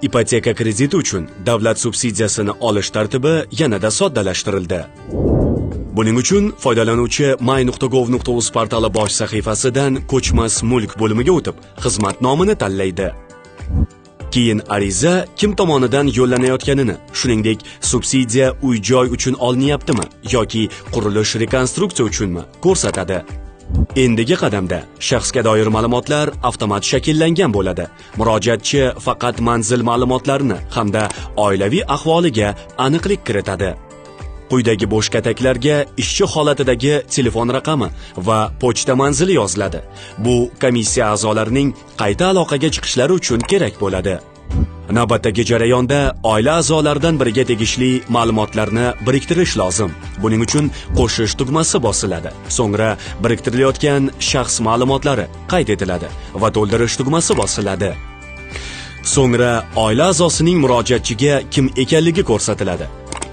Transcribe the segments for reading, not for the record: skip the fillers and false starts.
Ipoteka krediti uchun davlat subsidiyasini olish tartibi yanada soddalashtirildi. Buning uchun foydalanuvchi my.gov.uz portali bosh sahifasidan ko'chmas mulk bo'limiga o'tib, xizmat nomini tanlaydi. Keyin ariza kim tomonidan yo'llanayotganini, shuningdek, subsidiya uy-joy uchun olinyaptimi yoki qurilish rekonstruksiya uchunmi ko'rsatadi. Endigi qadamda shaxsga doir ma'lumotlar avtomat shakllangan bo'ladi. Murojaatchi faqat manzil ma'lumotlarini hamda oilaviy ahvoliga aniqlik kiritadi. Quyidagi bo'sh kataklarga ishchi holatidagi telefon raqami va pochta manzili yoziladi. Bu komissiya a'zolarining qayta aloqaga chiqishlari uchun kerak bo'ladi. Navbatdagi jarayonda oila a'zolaridan biriga tegishli ma'lumotlarni biriktirish lozim. Buning uchun qo'shish tugmasi bosiladi. So'ngra biriktirilayotgan shaxs ma'lumotlari qayd etiladi va to'ldirish tugmasi bosiladi. So'ngra oila a'zosining murojaatchiga kim ekanligi ko'rsatiladi.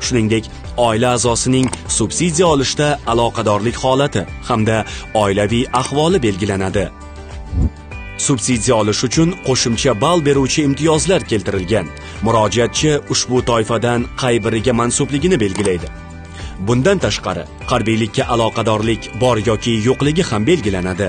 Shuningdek, oila a'zosining subsidiya olishda aloqadorlik holati hamda oilaviy ahvoli belgilanadi. Subsidiya olish uchun qo'shimcha ball beruvchi imtiyozlar keltirilgan. Murojaatchi ushbu toifadan qay biriga mansubligini belgilaydi. Bundan tashqari, harbiylikka aloqadorlik bor yoki yo'qligi ham belgilanadi.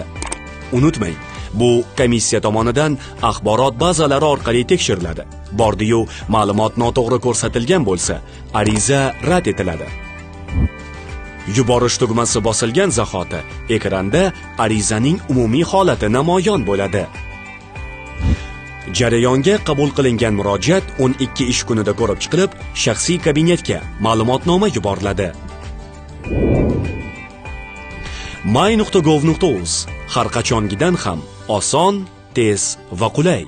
Unutmang, bu komissiya tomonidan axborot bazalari orqali tekshiriladi. Bordi-yu ma'lumot noto'g'ri ko'rsatilgan bo'lsa, ariza rad etiladi. Yuborish tugmasi bosilgan zahoti ekranda arizaning umumiy holati namoyon bo'ladi. Jarayonga qabul qilingan murojaat 12 ish kunida ko'rib chiqilib, shaxsiy kabinetga ma'lumotnoma yuboriladi. my.gov.uz har qachongidan ham oson, tez va qulay.